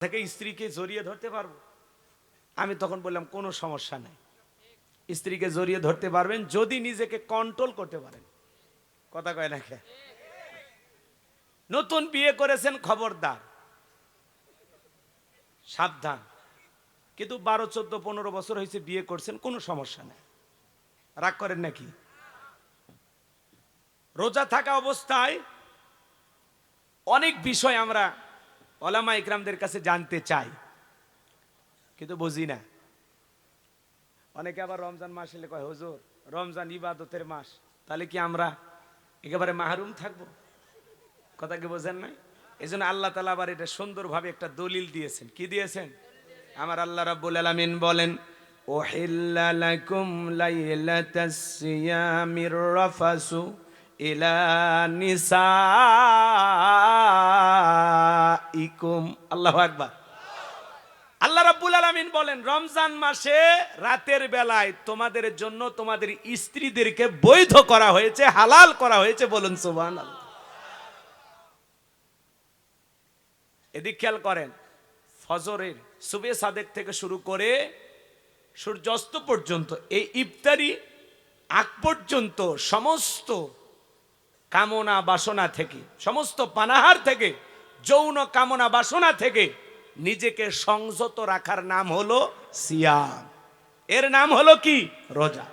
থেকে স্ত্রীকে জড়িয়ে ধরতে পারবো? আমি তখন বললাম কোনো সমস্যা নাই, স্ত্রীকে জড়িয়ে ধরতে পারবেন যদি নিজেকে কন্ট্রোল করতে পারেন। কথা কয় না? নতুন বিয়ে করেছেন, খবরদার, সাবধান। কিন্তু 12, 14, 15 বছর হয়েছে বিয়ে করছেন, কোনো সমস্যা নেই, রাগ করেন নাকি? রোজা থাকা অবস্থায় অনেক বিষয় আমরা ওলামা ইকরামদের কাছে জানতে চাই, কিন্তু বুঝি না। অনেকে আবার রমজান মাস এলে কয়, হুজুর রমজান ইবাদতের মাস, তাহলে কি আমরা একেবারে মাহরুম থাকবো? কথা কি বোঝেন নাই? এই জন্য আল্লাহ তাআলা আবার এটা সুন্দরভাবে একটা দলিল দিয়েছেন। কি দিয়েছেন? আমার আল্লাহ রাব্বুল আলামিন বলেন, উহিল্লা লাকুম লাইলাতাস সিয়ামির রাফাসু ইলা নিসাইকুম। আল্লাহু আকবার। আল্লাহ রাব্বুল আলামিন বলেন, রমজান মাসে রাতের বেলায় তোমাদের জন্য তোমাদের স্ত্রীদেরকে বৈধ করা হয়েছে, হালাল করা হয়েছে। বলুন সুবহানাল্লাহ। এদিক খেয়াল করেন, ফজরের সুবে সাদেক থেকে শুরু করে সূর্যাস্ত পর্যন্ত, এই ইফতারি আগ পর্যন্ত সমস্ত কামনা বাসনা থেকে, সমস্ত পানাহার থেকে, যৌন কামনা বাসনা থেকে নিজেকে সংযত রাখার নাম হলো সিয়াম। এর নাম হলো কি? রোজা।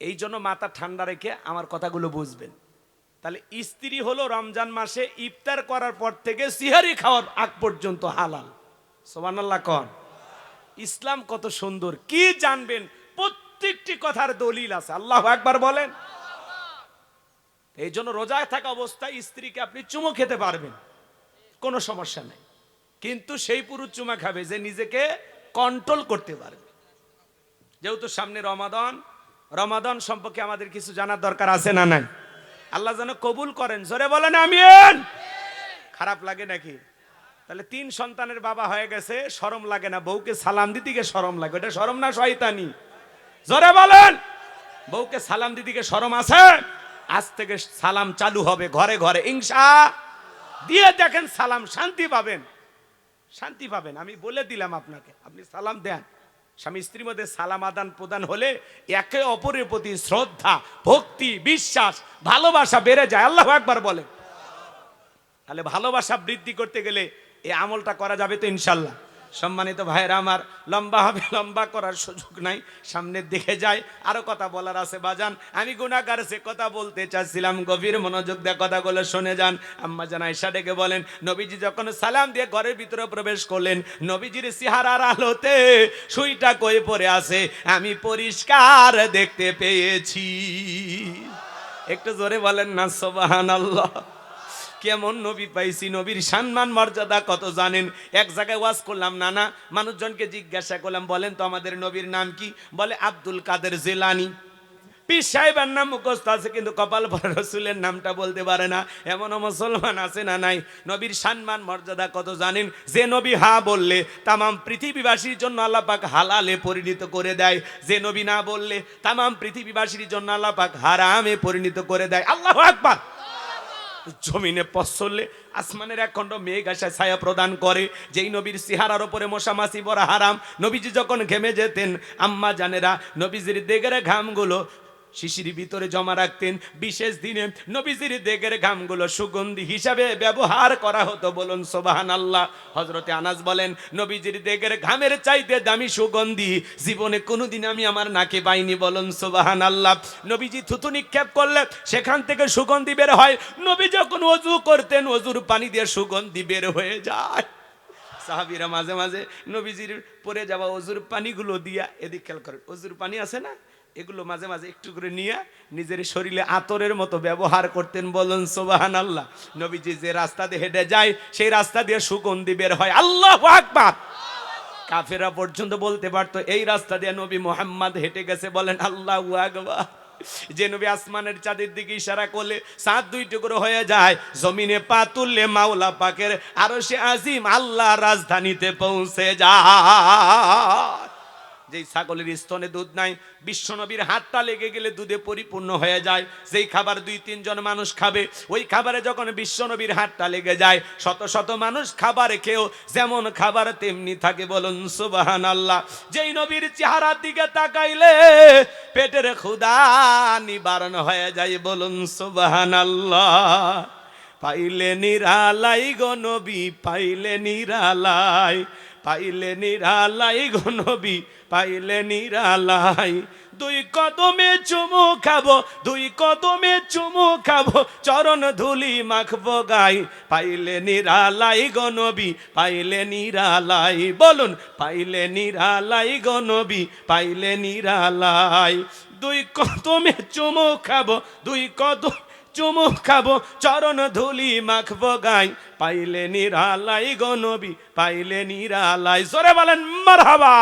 এই জন্য মাথা ঠান্ডা রেখে আমার কথাগুলো বুঝবেন। তাহলে স্ত্রী হলো রমজান মাসে ইফতার করার পর থেকে সিহারি খাওয়ার আগ পর্যন্ত হালাল। সুবহানাল্লাহ কোন। ইসলাম কত সুন্দর, কি জানবেন? প্রত্যেকটি কথার দলিল আছে। আল্লাহু আকবার বলেন। এই জন্য রোজায় থাকা অবস্থায় স্ত্রীকে আপনি চুমো খেতে পারবেন, কোনো সমস্যা নেই, কিন্তু সেই পুরুষ চুমা খাবে যে নিজেকে কন্ট্রোল করতে পারবে। যেহেতু সামনে রমাদান, রমাদান সম্পর্কে আমাদের কিছু জানার দরকার আছে না নাই? আল্লাহ যেন কবুল করেন, জোরে বলেন আমিন। খারাপ লাগে নাকি? তাহলে 3 সন্তানের বাবা হয়ে গেছে, শরম লাগে না? বউকে সালাম দিতে গিয়ে শরম লাগে, এটা শরম না শয়তানি? জোরে বলেন। বউকে সালাম দিতে গিয়ে শরম আছে? আজ থেকে সালাম চালু হবে ঘরে ঘরে, ইনশাআল্লাহ। দিয়ে দেখেন, সালাম শান্তি পাবেন, শান্তি পাবেন। আমি বলে দিলাম আপনাকে, আপনি সালাম দেন। স্বামী স্ত্রীর মধ্যে সালাম আদান প্রদান হলে একে অপরের প্রতি শ্রদ্ধা, ভক্তি, বিশ্বাস, ভালোবাসা বেড়ে যায়। আল্লাহু আকবার বলে। তাহলে ভালোবাসা বৃদ্ধি করতে গেলে এই আমলটা করা যাবে তো ইনশাল্লাহ। সম্মানিত ভাইরা আমার, লম্বা হবে, লম্বা করার সুযোগ নাই, সামনের দিকে যাই। আরো কথা বলার আছে বাজান, আমি গুনাহগার, সে কথা বলতে চাচ্ছিলাম, গভীর মনোযোগ দিয়ে কথাগুলো শুনে যান। আম্মা জান আয়েশা ডেকে বলেন, নবীজি যখন সালাম দিয়ে ঘরের ভিতরে প্রবেশ করলেন, নবীজির চেহারার আলোতে সুইটা কই পড়ে আছে আমি পরিষ্কার দেখতে পেয়েছি। একটু জোরে বলেন না সুবহানাল্লাহ। কেমন নবী পাইছি, নবীর সম্মান মর্যাদা কত জানেন? এক জায়গায় ওয়াজ করলাম, নানা মানুষজনকে জিজ্ঞাসা করলাম, বলেন তো আমাদের নবীর নাম কি? বলে আব্দুল কাদের জিলানী। পীর সাহেবের নাম মুখস্থ আছে, কিন্তু কপাল ভরা রাসূলের নামটা বলতে পারে না। এমনও মুসলমান আছে না নাই? নবীর সম্মান মর্যাদা কত জানেন? যে নবী হা বললে তামাম পৃথিবীবাসীর জন্য আল্লাহ পাক হালালে পরিণত করে দেয়, যে নবী না বললে তামাম পৃথিবীবাসীর জন্য আল্লাহ পাক হারামে পরিণত করে দেয়। আল্লাহু আকবার। জমিনে পথ চললে আসমানের এক খণ্ড মেঘ আসে ছায়া প্রদান করে, যেই নবীর চেহারার উপরে মশা মাছি বড় হারাম। নবীজি যখন ঘেমে যেতেন, আম্মা জানেরা নবীজির দেগের ঘামগুলো শিশির ভিতরে জমা রাখতেন। বিশেষ দিনে নবীজির দেগের ঘামগুলো সুগন্ধি হিসাবে ব্যবহার করা হতো। বলুন সুবহানাল্লাহ। হযরতে আনাস বলেন, নবীজির দেগের ঘামের চাইতে দামি সুগন্ধি জীবনে কোনোদিন আমি আমার নাকে পাইনি। বলুন সুবহানাল্লাহ। নবীজি থুতু নিক্ষেপ করলে সেখান থেকে সুগন্ধি বের হয়। নবী যখন ওযু করতেন, ওযুর পানি দিয়ে সুগন্ধি বের হয়ে যায়। সাহাবীরা মাঝে মাঝে নবীজির পরে যাওয়া ওযুর পানিগুলো দিয়া, এদিক খেয়াল করেন, ওযুর পানি আছে না, এগুলো মাঝে মাঝে একটু করে নিয়ে নিজের শরীরে আতরের মতো ব্যবহার করতেন। বলুন সুবহানাল্লাহ। নবীজি যে রাস্তা দিয়ে হেঁটে যায়, সেই রাস্তা দিয়ে সুগন্ধি বের হয়। আল্লাহু আকবার। কাফেররা পর্যন্ত বলতে পারতো এই রাস্তা দিয়ে নবী মুহাম্মদ হেঁটে গেছে। বলেন আল্লাহু আকবার। যে নবী আসমানের চাঁদের দিকে ইশারা করলে চাঁদ 2 টুকরো হয়ে যায়, জমিনে পা তুললে মাওলা পাকের আরশে আজিম আল্লাহ রাজধানীতে পৌঁছে যায়। যেই ছাগলের স্তনে দুধ নাই, বিশ্বনবীর হাতটা লেগে গেলে দুধে পরিপূর্ণ হয়ে যায়। যেই খাবার 2-3 জন মানুষ খাবে, ওই খাবারে যখন বিশ্বনবীর হাতটা লেগে যায়, শত শত মানুষ খাবার খেয়েও যেমন খাবার তেমনি থাকে। বলুন সুবহানাল্লাহ। যেই নবীর চেহারার দিকে তাকাইলে পেটের ক্ষুধা নিবারণ হয়ে যায়। বলুন সুবহানাল্লাহ। পাইলে নিরালাই গো নবী, পাইলে নিরালাই, পাইলে নিরালাই গো নবী, পাইলে নিরালাই। 2 কদমে চুমু খাবো, 2 কদমে চুমু খাবো, চরণ ধুলি মাখবো গাই। পাইলে নিরালাই গো নবী, পাইলে নিরালাই। বলুন পাইলে নিরালাই গো নবী, পাইলে নিরালাই। 2 কদমে চুমু খাবো, 2 কদম চুমু খাবো, চরণ ধুলি মাখবো গাই। পাইলে নিরালাই গো নবী, পাইলে নিরালাই। জোরে বলেন মারহাবা।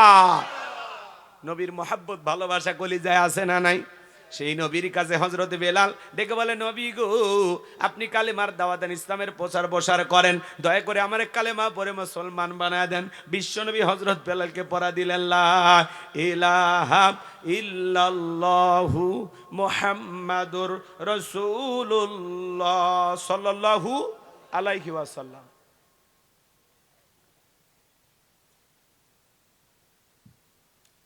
নবীর মোহাব্বত ভালোবাসা কলিজায় আছে না নাই? সেই নবীর কাছে হযরত বেলাল ডেকে বলে, নবী গো, আপনি কালেমার দাওয়াত দেন, ইসলামের প্রচার প্রসার করেন, দয়া করে আমার কালেমা পড়ে মুসলমান বানায় দেন। বিশ্বনবী হযরত বেলালকে পড়া দিলেন, লা ইলাহা ইল্লাল্লাহু মুহাম্মাদুর রাসূলুল্লাহ সাল্লাল্লাহু আলাইহি ওয়াসাল্লাম।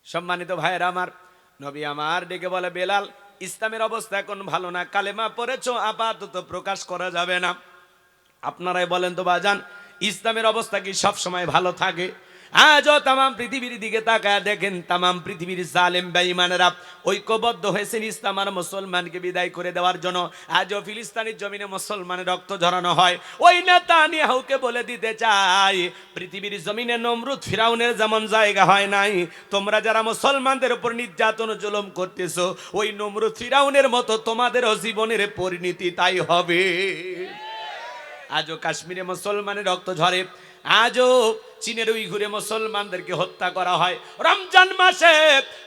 সম্মানিত ভাইয়েরা আমার, নবী আমার ডেকে বলে, বেলাল, ইসলামের অবস্থা এখন ভালো না, কালেমা পড়েছো, আপাতত প্রকাশ করা যাবে না। আপনারাই বলেন তো বাজান, ইসলামের অবস্থা কি সব সময় ভালো থাকে? আজও তাম পৃথিবীর দিকে তাকায় দেখেন, তাম পৃথিবীর জালেম বেঈমানেরা ঐক্যবদ্ধ হয়েছেন ইসলাম আর মুসলমানকে বিদায় করে দেওয়ার জন্য। আজও ফিলিস্তিনের জমিনে মুসলমানের রক্ত ঝরানো হয়। ওই নেতানিয়াহুকে বলে দিতে চাই, পৃথিবীর জমিনে নমরুদ ফিরাউনের যেমন জায়গা হয় নাই, তোমরা যারা মুসলমানদের উপর নির্যাতন জুলুম করতেছো, ওই নমরুদ ফিরাউনের মতো তোমাদেরও জীবনের পরিণতি তাই হবে। আজও কাশ্মীরে মুসলমানের রক্ত ঝরে, আজও চীনের উইঘুরে মুসলমানদেরকে হত্যা করা হয়। রমজান মাসে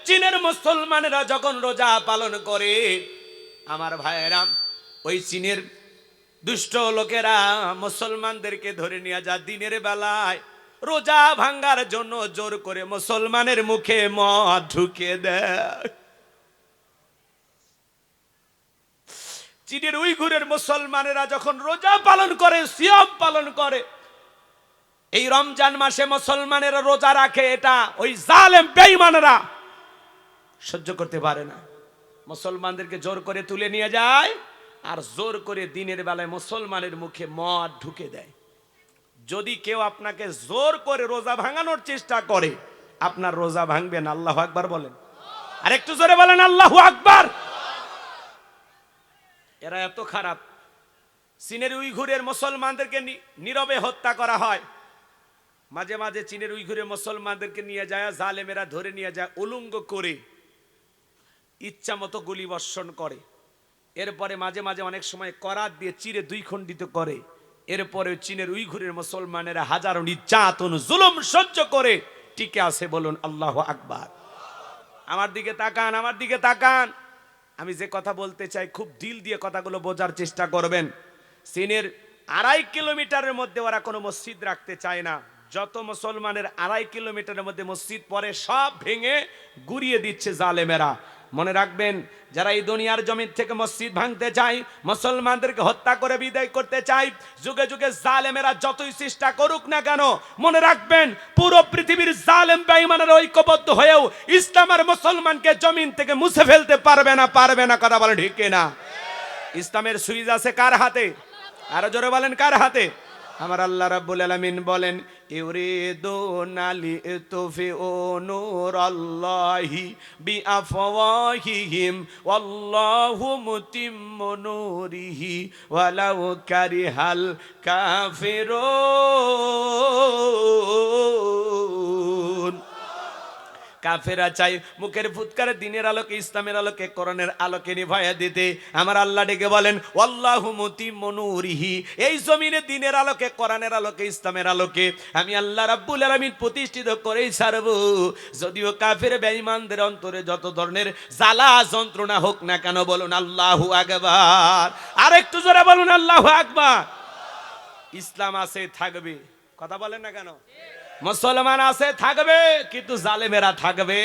চীনের মুসলমানেরা যখন রোজা পালন করে, আমার ভাইয়েরা, ওই চীনের দুষ্ট লোকেরা মুসলমানদেরকে ধরে নিয়ে যায়, দিনের বেলায় রোজা ভাঙ্গার জন্য জোর করে মুসলমানের মুখে মদ ঢুকে দেয়। চীনের উইঘুরের মুসলমানেরা যখন রোজা পালন করে, সিয়াম পালন করে, এই রমজান মাসে মুসলমানেরা রোজা রাখে, এটা ওই জালেম বেঈমানেরা সহ্য করতে পারে না। মুসলমানদেরকে জোর করে তুলে নিয়ে যায় আর জোর করে দিনের বেলায় মুসলমানের মুখে মদ ঢুকে দেয়। যদি কেউ আপনাকে জোর করে রোজা ভাঙানোর চেষ্টা করে, আপনার রোজা ভাঙবে না। আল্লাহু আকবার বলেন, আর একটু জোরে বলেন আল্লাহু আকবার। এরা এত খারাপ। চীনের উইঘুরের মুসলমানদেরকে নীরবে হত্যা করা হয়। মাঝে মাঝে চীনের উইঘুরের মুসলমানদেরকে নিয়ে যায়, জালেমেরা ধরে নিয়ে যায়, উলঙ্গ করে ইচ্ছা মতো গুলি বর্ষণ করে। এরপরে মাঝে মাঝে অনেক সময় করাত দিয়ে চিরে 2 খণ্ডিত করে। এরপরে চীনের উইঘুরের মুসলমানেরা হাজারো নির্যাতন জুলুম সহ্য করে টিকে আছে। বলুন আল্লাহু আকবার। আমার দিকে তাকান, আমার দিকে তাকান। আমি যে কথা বলতে চাই, খুব দিল দিয়ে কথাগুলো বোঝার চেষ্টা করবেন। চীনের 2.5 কিলোমিটারের মধ্যে ওরা কোনো মসজিদ রাখতে চায় না। যত মুসলমানের 2.5 কিলোমিটারের মধ্যে মসজিদ পড়ে, সব ভেঙে গুড়িয়ে দিচ্ছে জালেমেরা। মনে রাখবেন, যারা এই দুনিয়ার জমিন থেকে মসজিদ ভাঙতে চায়, মুসলমানদেরকে হত্যা করে বিদায় করতে চায়, যুগে যুগে জালেমেরা যতই চেষ্টা করুক না কেন, মনে রাখবেন, পুরো পৃথিবীর জালেম বেঈমানেরা ঐক্যবদ্ধ হয়েও ইসলাম আর মুসলমানকে জমিন থেকে মুছে ফেলতে পারবে না, পারবে না। কথা বলেন ঠিক কিনা? ইসলামের সুইচ আছে কার হাতে? আরো জোরে বলেন, কার হাতে? আমার আল্লাহ রাব্বুল আলামিন বলেন, ইউরিদুনা লিতুফিউ নূরাল্লাহি বিআফওয়াহিহিম ওয়াল্লাহু মুতিম্মু নূরিহি ওয়ালাউ কারিহাল কাফিরুন। কাফেরা চাই মুখের ফুৎকারে দিনের আলোকে, ইসলামের আলোকে, কোরআনের আলোকে নিভাইয়া দিতে। আমার আল্লাহ ডেকে বলেন, ওয়াল্লাহু মুতিম্মু নূরিহি, এই জমিনে দিনের আলোকে, কোরআনের আলোকে, ইসলামের আলোকে আমি আল্লাহ রাব্বুল আলামিন প্রতিষ্ঠিত করেই ছাড়ব। যদিও কাফের বেঈমানদের অন্তরে যত ধরনের জ্বালা যন্ত্রণা হোক না কেন। বলুন আল্লাহু আকবার। আর একটু জোরে বলুন আল্লাহু আকবার। ইসলাম আছে, থাকবে। কথা বলেন না কেন? মুসলমান আছে থাকবে, কিন্তু জালেমেরা থাকবে।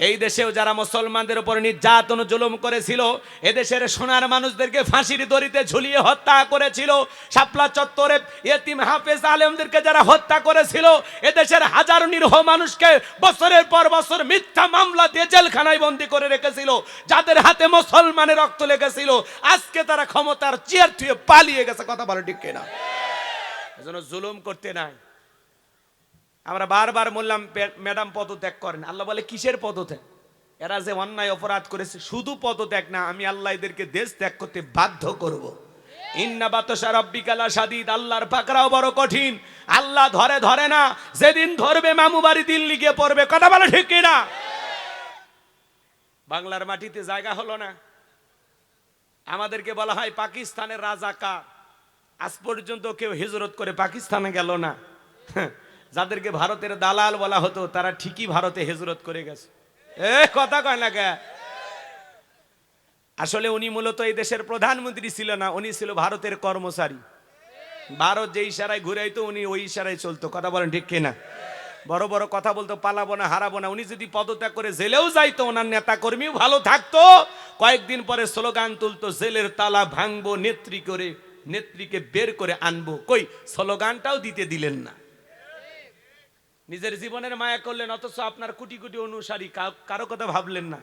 এই দেশেও যারা মুসলমানদের উপর নির্যাতন জুলুম করেছিল, এদেশের সোনার মানুষদেরকে ফাঁসির দড়িতে ঝুলিয়ে হত্যা করেছিল, শাপলা চত্বরে ইয়েতিম হাফেজ আলেমদেরকে যারা হত্যা করেছিল, এদেশের হাজারো নিরীহ মানুষকে বছরের পর বছর মিথ্যা মামলা দিয়ে জেলখানায় বন্দী করে রেখেছিল, যাদের হাতে মুসলমানের রক্ত লেগেছিল, আজকে তারা ক্ষমতার চেয়ার থুয়ে পালিয়ে গেছে। কথা বলে ঠিক কিনা? এজন্য জুলুম করতে নাই। আমরা বারবার বললাম ম্যাডাম পদত্যাগ করেন। আল্লাহ বলে কিসের পদত্যাগ? এরা যে অন্যায় অপরাধ করেছে, শুধু পদত্যাগ না, আমি আল্লাহ এদেরকে দেশ ত্যাগ করতে বাধ্য করব। ইন্না বাতশা রাব্বিকা লাশাদীদ, আল্লাহর পাকড়াও বড় কঠিন। আল্লাহ ধরে ধরে না, যেদিন ধরবে মামু বাড়ি দিল্লি গিয়ে পড়বে। কথা বলে ঠিক কিনা? বাংলার মাটিতে জায়গা হলো না। আমাদেরকে বলা হয় পাকিস্তানের রাজাকার। আজ পর্যন্ত কেউ হিজরত করে পাকিস্তানে গেল না। যাদেরকে ভারতের দালাল বলা হতো, তারা ঠিকই ভারতে হিজরত করে গেছে। কথা কয় না কে? আসলে উনি মূলত এই দেশের প্রধানমন্ত্রী ছিল না, উনি ছিল ভারতের কর্মচারী। ভারত যে ইশারায় ঘুরাইতো, উনি ওই ইশারায় চলতো। কথা বলেন ঠিক কিনা? বড় বড় কথা বলতো, পালাবো না, হারাবো না। উনি যদি পদত্যাগ করে জেলেও যাইতো, ওনার নেতা কর্মীও ভালো থাকতো। কয়েকদিন পরে স্লোগান তুলতো, জেলের তালা ভাঙবো, নেত্রী করে নেত্রীকে বের করে আনবো। কই স্লোগানটাও দিতে দিলেন না। নিজের জীবনের মায়া করলেন, অথচ আপনার কোটি কোটি অনুসারী, কারো কথা ভাবলেন না।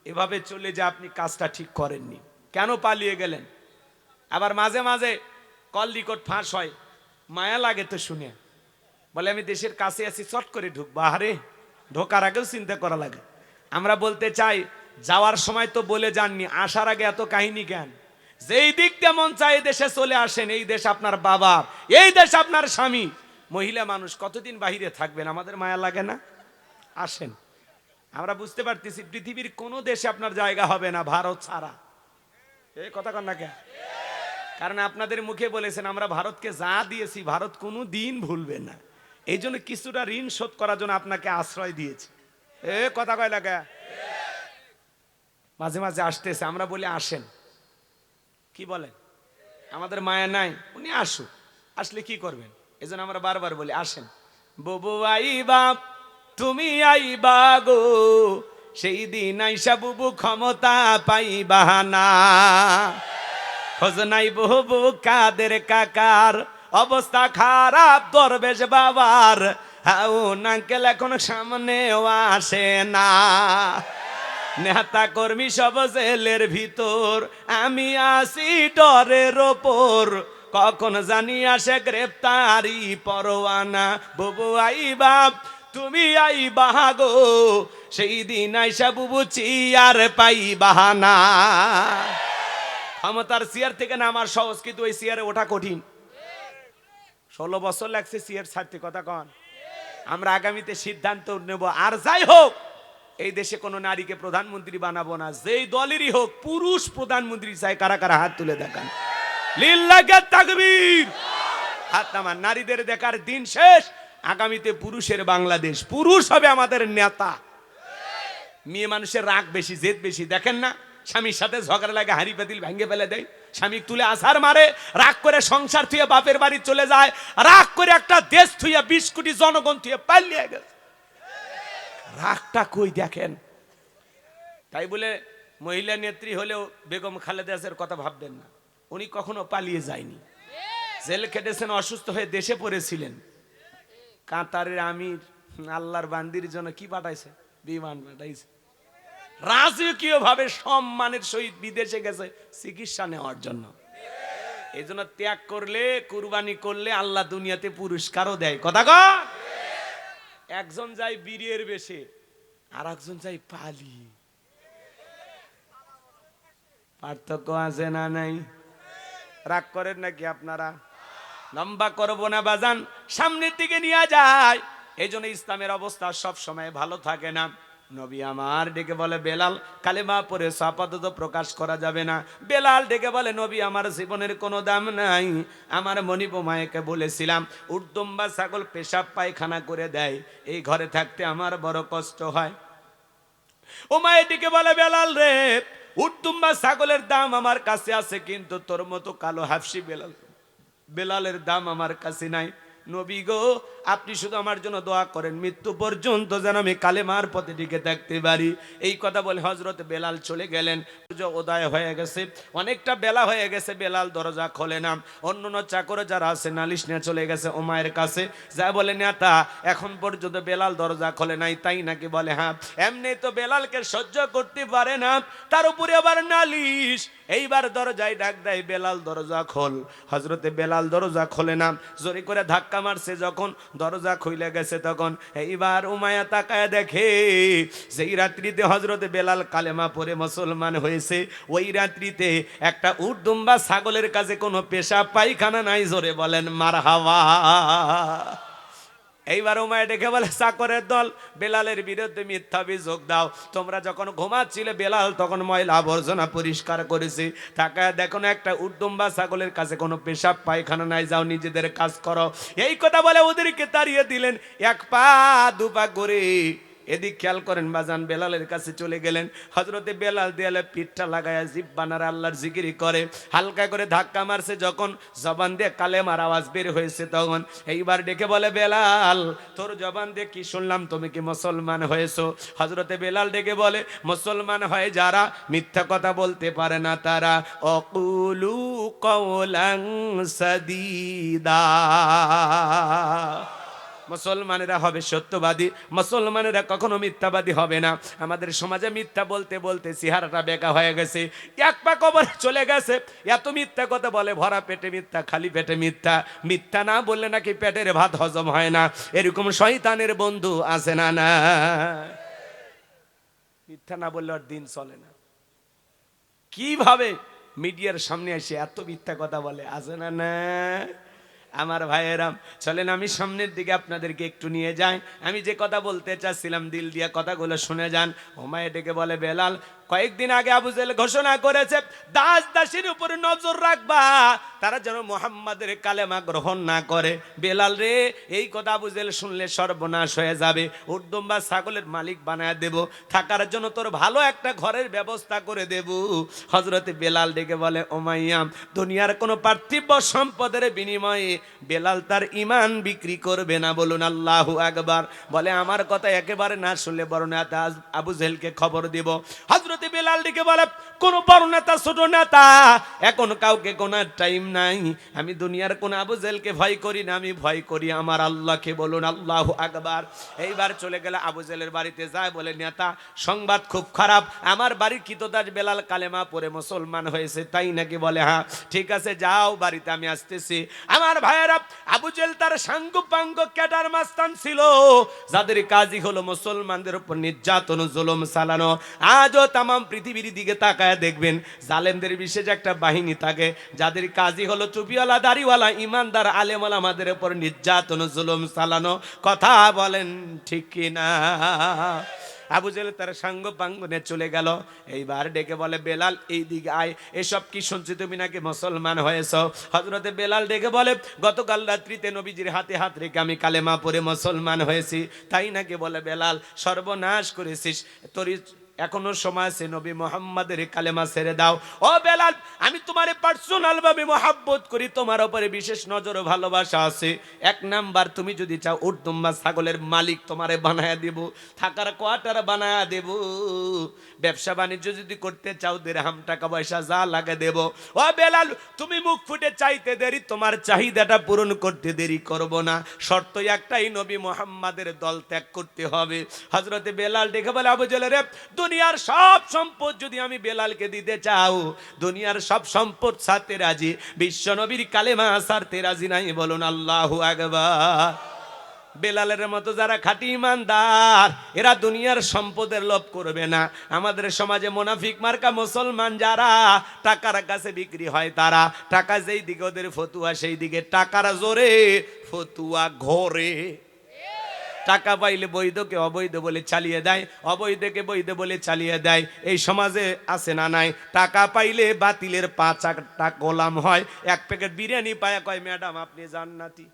এভাবে চলে যে আপনি কাজটা ঠিক করেননি। কেন পালিয়ে গেলেন? আবার মাঝে মাঝে কল রেকর্ড ফাঁস হয়, মায়া লাগে তো শুনে। বলে আমি দেশের কাছে আছি, চট করে ঢুকবো। আরে ঢোকার আগেও চিন্তা করা লাগে। আমরা বলতে চাই, যাওয়ার সময় তো বলে যাননি, আসার আগে এত কাহিনী কেন? যেই দিক তেমন চাই দেশে চলে আসেন। এই দেশ আপনার বাবা, এই দেশ আপনার স্বামী। মহিলা মানুষ কতদিন বাহিরে থাকবেন? আমাদের মায়া লাগে না? আসেন। আমরা বুঝতে পারতেছি পৃথিবীর কোন দেশে আপনার জায়গা হবে না ভারত ছাড়া। এই কথা কন না কেন? কারণ আপনাদের মুখে বলেছেন, আমরা ভারতকে যা দিয়েছি ভারত কোনো দিন ভুলবে না। এই জন্য কিছুটা ঋণ শোধ করার জন্য আপনাকে আশ্রয় দিয়েছে। কথা কয় না কেন? মাঝে মাঝে আসতেছে, আমরা বলি আসেন। কি বলেন? আমাদের মায়া নাই, উনি আসুক। আসলে কি করবেন? এজন্য আমরা বারবার বলি আসেন। বুবু আইবা, তুমি আইবা গো, সেই দিন আইসা বুবু ক্ষমতা পাইবা না। খোঁজ নাই বুবু কাদের কাকার, অবস্থা খারাপ দরবেশ বাবার। হাউন আঙ্কেল এখন সামনেও আসে না। নেতা কর্মী সব জেলের ভিতর, আমি আসি ডরের ওপর। কখন জানি আসে গ্রেপ্তারি পরোয়ানা। বুবু আইবা, তুমি আইবা গো, সেই দিন আইসা বুবু চেয়ার পাইবা না। ক্ষমতার চেয়ার থেকে নামার সহজ, কিন্তু ওই চেয়ারে ওঠা কঠিন। 16 বছর লাগছে চেয়ার ছাড়তে। কথা কন? আমরা আগামীতে সিদ্ধান্ত নেব, আর যাই হোক এই দেশে কোনো নারীকে প্রধানমন্ত্রী বানাবো না। যেই দলেরই হোক, পুরুষ প্রধানমন্ত্রী চাই। কারা কারা হাত তুলে দেখান। লিল্লাহি তাকবীর। হাত নামান। নারীদের দেখার দিন শেষ। আগামীতে পুরুষের বাংলাদেশ। পুরুষ হবে আমাদের নেতা। মেয়ে মানুষের রাগ বেশি, জেদ বেশি। দেখেন না, স্বামীর সাথে ঝগড়া লাগে, হাঁড়ি পাতিল ভেঙে ফেলে দেয়, স্বামী তুলে আছার মারে, রাগ করে সংসার থুয়ে বাপের বাড়ি চলে যায়, রাগ করে একটা দেশ থুয়ে 20 কোটি জনগণ থুয়ে পালিয়ে গেছে। রাগটা কই দেখেন? তাই বলে মহিলা নেত্রী হলেও বেগম খালেদা জিয়ার কথা ভাববেন না। উনি কখনো পালিয়ে যায়নি, জেল খেটেছেন, অসুস্থ হয়ে দেশে পড়েছিলেন। কাতারের আমির আল্লাহর বান্দির জন্য কি পাঠাইছে? বিমান পাঠাইছে। রাজকীয় ভাবে সম্মানের সহিত বিদেশে গেছে চিকিৎসা নেওয়ার জন্য। এই জন্য ত্যাগ করলে, কুরবানি করলে আল্লাহ দুনিয়াতে পুরস্কারও দেয়। কথা কয়? একজন যায় বীরের বেশে, আর একজন যায় পালিয়ে। পার্থক্য আছে না নাই? রাগ করেন নাকি আপনারা? লম্বা করবো না বাজান, সামনের দিকে নিয়ে যায়। এই জন্য ইসলামের অবস্থা সব সময় ভালো থাকে না। নবী আমার ডেকে বলে বেলাল, কালেমা পড়ে আপাতত প্রকাশ করা যাবে না। বেলাল ডেকে বলে নবী আমার জীবনের কোনো দাম নাই। আমার মনিব মায়েকে বলেছিলাম, উর্দুম্বা ছাগল পেশাব পায়খানা করে দেয়, এই ঘরে থাকতে আমার বড় কষ্ট হয়। ও মায়ের ডেকে বলে বেলাল রে, উর্দুম্বা ছাগলের দাম আমার কাছে আছে, কিন্তু তোর মতো কালো হাফসি বেলালের দাম আমার কাছে নাই। নবী গো, আপনি শুধু আমার জন্য দোয়া করেন, মৃত্যু পর্যন্ত যেন আমি কালেমার পথে টিকে থাকতে পারি। এই কথা বলে হযরত বেলাল চলে গেলেন। সূর্য উদয় হয়ে গেছে, অনেকটা বেলা হয়ে গেছে, বেলাল দরজা খোলে না। অন্যান্য চাকর যারা আছে নালিশ নিয়ে চলে গেছে উমায়ের কাছে, যা বলে নেতা এখন পর্যন্ত বেলাল দরজা খোলে নাই, তাই নাকি? বলে হ্যাঁ। এমনি তো বেলালকে সহ্য করতে পারে না, তার উপরে আবার নালিশ। এইবার দরজায় ডাক দেয়, বেলাল দরজা খোল। হযরতে বেলাল দরজা খোলে না, জোরে করে ধাক্কা মারছে, যখন দরজা খুলে গেছে তখন এইবার উমায়া তাকায় দেখে যেই রাত্রিতে হযরতে বেলাল কালেমা পড়ে মুসলমান হয়েছে, ওই রাত্রিতে একটা উট দুম্বা ছাগলের কাছে কোনো পেশাব পায়খানা নাই। জোরে বলেন মারহাবা। এইবার উমায় ডেকে বলে, চাকরের দল, বেলালের বিরুদ্ধে মিথ্যা অভিযোগ দাও। তোমরা যখন ঘুমাচ্ছিলে বেলাল তখন ময়লা আবর্জনা পরিষ্কার করেছে, তাকায় দেখো না একটা উদ্দম্বা ছাগলের কাছে কোনো পেশাব পায়খানা নাই, যাও নিজেদের কাজ করো। এই কথা বলে ওদেরকে তাড়িয়ে দিলেন, এক পা দু পা করে। এদিক খেয়াল করেন বাজান, বেলালের কাছে চলে গেলেন। হযরতে বেলাল দেয়ালে পিঠটা লাগায়া জিব্বানার আল্লাহর জিকিরি করে, হালকা করে ধাক্কা মারছে, যখন জবান দিয়ে কালেমার আওয়াজ বের হয়েছে তখন এইবার ডেকে বলে, বেলাল তোর জবান দিয়ে কি শুনলাম, তুমি কি মুসলমান হয়েছো? হযরতে বেলাল ডেকে বলে, মুসলমান হয় যারা মিথ্যা কথা বলতে পারে না তারা, অকুলু কওলান সাদীদা। মুসলমানেরা হবে সত্যবাদী, মুসলমানেরা কখনো মিথ্যাবাদী হবে না। আমাদের সমাজে মিথ্যা বলতে বলতে চেহারাটা বেকা হয়ে গেছে, এক পা কবরে চলে গেছে। এত মিথ্যা কথা বলে, ভরা পেটে মিথ্যা, খালি পেটে মিথ্যা। মিথ্যা না বললে নাকি পেটের ভাত হজম হয় না, এরকম শয়তানের বন্ধু আছে না? না, মিথ্যা না বললে আর দিন চলে না। কিভাবে মিডিয়ার সামনে এসে এত মিথ্যা কথা বলে, আছে না? না আমার ভাইয়েরাম, চলেন আমি সামনের দিকে আপনাদেরকে একটু নিয়ে যাই। আমি যে কথা বলতে চাচ্ছিলাম দিল দিয়ে কথাগুলো শুনে যান। ওমায়ে ডেকে বলে, বেলাল কয়েকদিন আগে আবু জেহেল ঘোষণা করেছে দাস দাসীর উপর নজর রাখবা, তারা যেন মুহাম্মাদের কালেমা গ্রহণ না করে। বেলাল রে, এই কথা আবু জেহেল শুনলে সর্বনাশ হয়ে যাবে, উর্দুম্বা ছাগলের মালিক বানায় দেব, থাকার জন্য তোর ভালো একটা ঘরের ব্যবস্থা করে দেব। হযরতে বেলাল ডেকে বলে, উমাইয়া দুনিয়ার কোনো পার্থিব সম্পদের বিনিময়ে বেলাল তার ঈমান বিক্রি করবে না। বলুন আল্লাহু আকবার। বলে আমার কথা একেবারে না শুনলে বড় নেতা আবু জেহেলকে খবর দিব। হযরতে বেলাল ডেকে বলে, কোন বড় নেতা ছোট নেতা এখন কাউকে কোনার টাইম নাই। আমি দুনিয়ার কোন আবু জেহেলকে ভয় করি না, আমি ভয় করি আমার আল্লাহকে। বলুন আল্লাহু আকবার। এইবার চলে গেলে আবু জেহেলের বাড়িতে যায়, বলে নেতা সংবাদ খুব খারাপ, আমার বাড়ির কৃতদাস বেলাল কালেমা পড়ে মুসলমান হয়েছে। তাই নাকি? বলে হ্যাঁ। ঠিক আছে যাও বাড়িতে, আমি আসতেছি। আমার ভাইয়েরা, আবু জেহেল তার সাঙ্গপাঙ্গ ক্যাডার মাস্তান ছিল, যাদের কাজই হলো মুসলমানদের উপর নির্যাতন জুলুম চালানো। আজও তামাম পৃথিবীর দিকে তাকায় দেখবেন জালেমদের বিশেষ একটা বাহিনী থাকে, যাদের কাজই হলো টুপিওয়ালা দাড়িওয়ালা ইমানদার আলেম আমাদের উপর নির্যাতন জুলুম চালানো। কথা বলেন ঠিক কিনা? আবু জেহেল তার সাঙ্গ পাঙ্গনে চলে গেল। এইবার ডেকে বলে, বেলাল এই দিকে আয়, এসব কি শুনছি তুমি নাকি মুসলমান হয়েছ? হযরতে বেলাল ডেকে বলে, গতকাল রাত্রিতে নবীজির হাতে হাত রেখে আমি কালেমা পড়ে মুসলমান হয়েছি। তাই নাকি? বলে বেলাল সর্বনাশ করেছিস, তোর এখনো সময় আছে, নবী মুহাম্মাদের কালেমা ছেড়ে দাও। ও বেলাল, আমি তোমারে পার্সোনাল ভাবে মহাব্বত করি, তোমার উপরে বিশেষ নজর ও ভালোবাসা আছে। এক নাম্বার, তুমি যদি চাও উর্দুম্বা ছাগলের মালিক তোমারে বানায়া দেব, থাকার কোয়ার্টার বানায়া দেব, ব্যবসা বাণিজ্য যদি করতে চাও দিরহাম টাকা পয়সা যা লাগে দেব। ও বেলাল, তুমি মুখ ফুটে চাইতে দেরি, তোমার চাহিদাটা পূরণ করতে দেরি করব না, শর্ত একটাই, নবী মুহাম্মাদের দল ত্যাগ করতে হবে। হযরতে বেলাল দেখে বলে, আবু জেহেল রে, দুনিয়ার সব সম্পদ যদি আমি বেলালকে দিতে চাও, দুনিয়ার সব সম্পদ ছাড়তে রাজি, বিশ্ব নবীর কালেমা ছাড়তে রাজি নাই। বলুন আল্লাহু আকবার। বেলালের মতো যারা খাঁটি ইমানদার, এরা দুনিয়ার সম্পদের লোভ করবে না। আমাদের সমাজে মুনাফিক মার্কা মুসলমান যারা টাকার কাছে বিক্রি হয়, তারা টাকা যেই দিকে ওদের ফতুয়া সেই দিকে, টাকার জোরে ফতুয়া ঘরে। টাকা পাইলে বৈধকে অবৈধ বলে চালিয়ে দেয়, অবৈধকে বৈধ বলে চালিয়ে দেয়। এই সমাজে আছে না নাই? টাকা পাইলে বাতিলের 5-8টা গোলাম হয়, এক প্যাকেট বিরিয়ানি পায়, কয় ম্যাডাম আপনি জান্নাতি।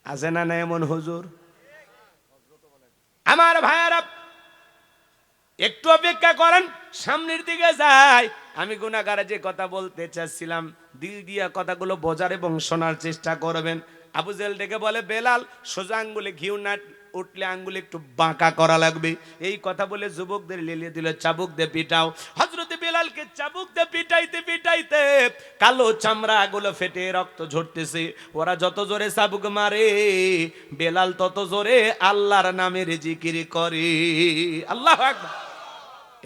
আছে না না এমন হুজুর? আমার ভাইয়ারা একটু অপেক্ষা করেন, সামনের দিকে যাই। আমি গুনাহগার যে কথা বলতে চাচ্ছিলাম, দিল দিয়া কথাগুলো বোঝার এবং শোনার চেষ্টা করবেন। আবু জেহেল ডেকে বলে, বেলাল সোজা আঙ্গুলে ঘিউ না উঠলে আঙ্গুলে একটু বাঁকা করা লাগবে। এই কথা বলে যুবকদের লেলিয়ে দিল, চাবুক দিয়ে পিটাও। হযরত বেলালকে চাবুক দিয়ে পিটাইতে পিটাইতে কালো চামড়া গুলো ফেটে রক্ত ঝরতেছে। ওরা যত জোরে চাবুক মারে, বেলাল তত জোরে আল্লাহর নামের জিকির করে। আল্লাহু আকবার।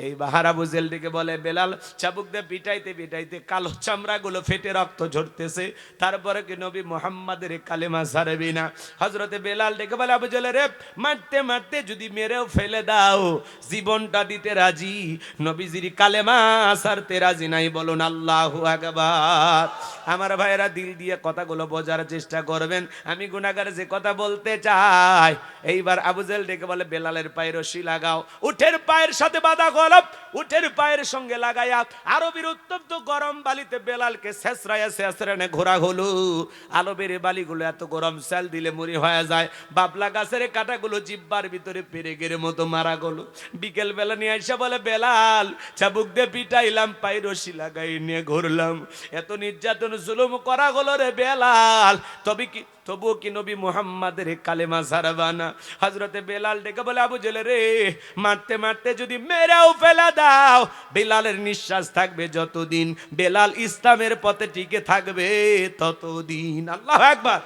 এই বাহার আবু জেহেল ডেকে বলে, বেলাল চাবুক দিয়ে পিটাইতে পিটাইতে কালো চামড়া গুলো ফেটে রক্ত ঝরতেছে, তারপরে কি নবী মুহাম্মাদের কালেমা ছাড়বি না? হযরতে বেলাল ডেকে বলে, আবু জেহেল রে, মারতে মারতে যদি মেরেও ফেলে দাও, জীবনটা দিতে রাজি, নবীজির কালেমা ছাড়তে রাজি নাই। বলুন আল্লাহু আকবার। আমার ভাইয়েরা, দিল দিয়ে কথাগুলো বোঝার চেষ্টা করবেন। আমি গুনাহগার যে কথা বলতে চাই। এইবার আবু জেহেল ডেকে বলে, বেলালের পায়ে রশি লাগাও। উটের পায়ের সাথে বাঁধা গলপ উটের পায়ের সঙ্গে লাগাইয়া আরবের উত্তপ্ত গরম বালিতে বেলালকে ছেঁচড়াইয়া ছেঁচড়ানে ঘোরা হলো। আরবের বালিগুলো এত গরম, সেল দিলে মুড়ি হয়ে যায়। বাবলা গাছের কাঁটাগুলো জিব্বার ভিতরে পেরেকের মতো মারা গেল। বিকেল বেলা নিয়ে এসে বলে, বেলাল চাবুক দিয়ে পিটাইলাম, পায়ে রশি লাগাই নিয়ে ঘুরলাম, এত নির্যাতন জুলুম করা হলো রে বেলাল, তবুও কি নবী মুহাম্মাদের কালেমা ছাড়বা না? হযরতে বেলাল ডেকে বলে, আবু জেহেল রে, মারতে মারতে যদি মেরেও ফেলা দাও, বেলালের নিঃশ্বাস থাকবে যতদিন, বেলাল ইসলামের পথে টিকে থাকবে ততদিন। আল্লাহু আকবার।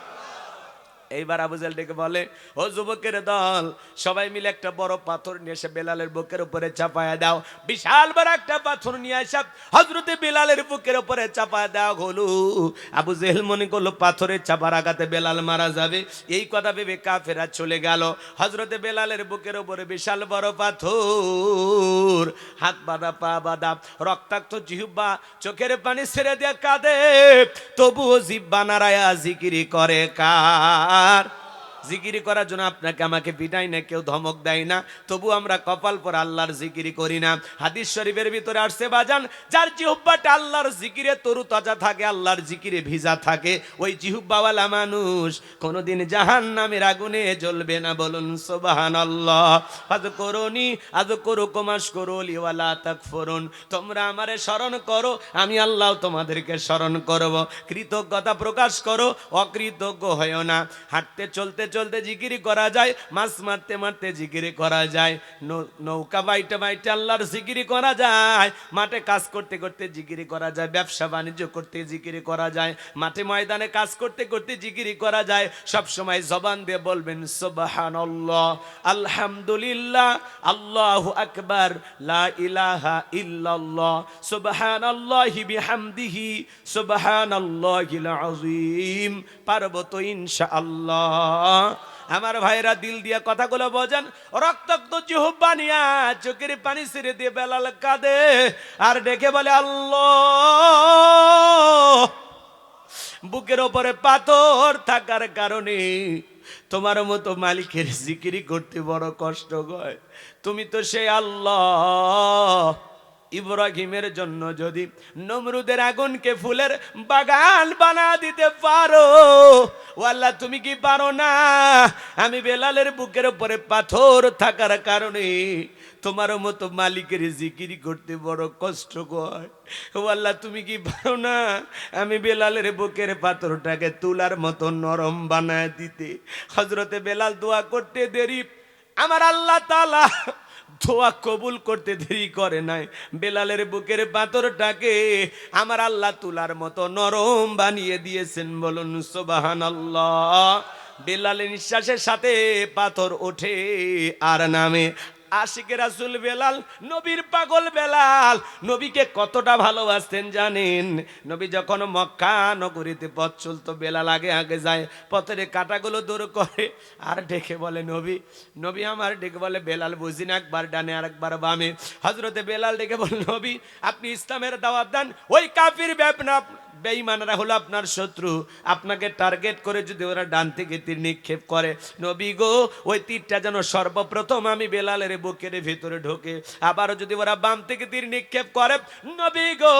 এইবার আবু জেহেল ডেকে বলে, ও যুবকের দল, সবাই মিলে একটা বড় পাথর নিয়ে এসে বেলালের বুকের উপরে চাপায়া দাও। বিশাল বড় একটা পাথর নিয়ে এসে হযরতে বেলালের বুকের উপরে চাপায়া দেওয়া হলো। আবু জেহেল মনে করলো পাথরের চাপার আঘাতে বেলাল মারা যাবে। এই কথা ভেবে কাফেরা চলে গেল। হযরতে বেলালের বুকের উপরে বিশাল বড় পাথর, হাত বাঁধা পা বাঁধা, রক্তাক্ত জিহ্বা, চোখের পানি ছেড়ে দিয়ে কাঁদে, তবুও জিহ্বা নাড়ায়া জিকিরি করে। কার জিকিরি করার জন্য আপনাকে আমাকে পিটাই না, কেউ ধমক দেয় না, তবু আমরা কপাল পর আল্লাহর জিকিরি করি না। হাদিস শরীফের ভিতরে আসছে বাজান, যার জিহ্বাটা আল্লাহর জিকিরে তরু তাজা থাকে, আল্লাহর জিকিরে ভিজা থাকে, ওই জিহ্বাওয়ালা মানুষ কোনোদিন জাহান্নামের আগুনে জ্বলবে না। বলুন সুবহানাল্লাহ। ফাযকুরুনি আযকুরুকুম আশকুরুলি ওয়ালা তাকফুরুন। তোমরা আমারে স্মরণ করো, আমি আল্লাহ তোমাদেরকে স্মরণ করব। কৃতজ্ঞতা প্রকাশ করো, অকৃতজ্ঞ হয়ো না। হাঁটতে চলতে চলতে জিকিরি করা যায়, মাছ মারতে মারতে জিকিরি করা যায়, নৌকা বাইতে বাইতে আল্লাহর জিকিরি করা যায়, মাঠে কাজ করতে করতে জিকিরি করা যায়, ব্যবসা বাণিজ্য করতে জিকিরি করা যায়, মাঠে ময়দানে কাজ করতে করতে জিকিরি করা যায়। সব সময় জবান দিয়ে বলবেন সুবহানাল্লাহ, আলহামদুলিল্লাহ, আল্লাহু আকবার, লা ইলাহা ইল্লাল্লাহ, সুবহানাল্লাহি বিহামদিহি, সুবহানাল্লাহিল আযীম। পারবো তো ইনশাআল্লাহ। আমার ভাইরা, দিল দিয়া কথাগুলো বোঝেন। রক্তাক্ত জিহ্বা নিয়া চোখের পানি ছেড়ে দিয়ে বেলাল কাঁদে আর ডেকে বলে, আল্লাহ, বুকের ওপরে পাথর থাকার কারণে তোমার মতো মালিকের জিকিরি করতে বড় কষ্ট হয়। তুমি তো সেই আল্লাহ, ইব্রাহিমের জন্য যদি নমরুদের আগুনকে ফুলের বাগান বানা দিতে পারো, ও আল্লাহ, তুমি কি পারো না? আমি বেলালের বুকের উপরে পাথর থাকার কারণে তোমার মতো মালিকের জিকিরি করতে বড় কষ্ট হয়। ও আল্লাহ, তুমি কি পারো না আমি বেলালের বুকের পাথরটাকে তুলার মতো নরম বানায় দিতে? হযরতে বেলাল দোয়া করতে দেরি, আমার আল্লাহ তাআলা দোয়া কবুল করতে দেরি করে নাই। বেলালের বুকের পাথরটাকে আমার আল্লাহ তুলার মতো নরম বানিয়ে দিয়েছেন। বলুন সুবহানাল্লাহ। বেলালের নিঃশ্বাসের সাথে পাথর ওঠে আর নামে। আশিকে রাসূল বেলাল, নবীর পাগল বেলাল, নবীকে কতটা ভালোবাসতেন জানেন? নবী যখন মক্কা নগরীতে পথ চলতো, বেলাল আগে আগে যায়, পথের কাঁটাগুলো দূর করে আর ডেকে বলে, নবী, নবী আমার। ডেকে বলে, বেলাল বুঝি না, একবার ডানে আর একবার বামে। হযরতে বেলাল ডেকে বলে, নবী আপনি ইসলামের দাওয়াত দেন, ওই কাফির বেঈমানরা হলো আপনার শত্রু, আপনাকে টার্গেট করে যদি ওরা ডান থেকে তীর নিক্ষেপ করে, নবী গো, ওই তীরটা যেন সর্বপ্রথম আমি বেলালের বুকের ভিতরে ঢোকে। আবারও যদি ওরা বাম থেকে তীর নিক্ষেপ করে, নবী গো,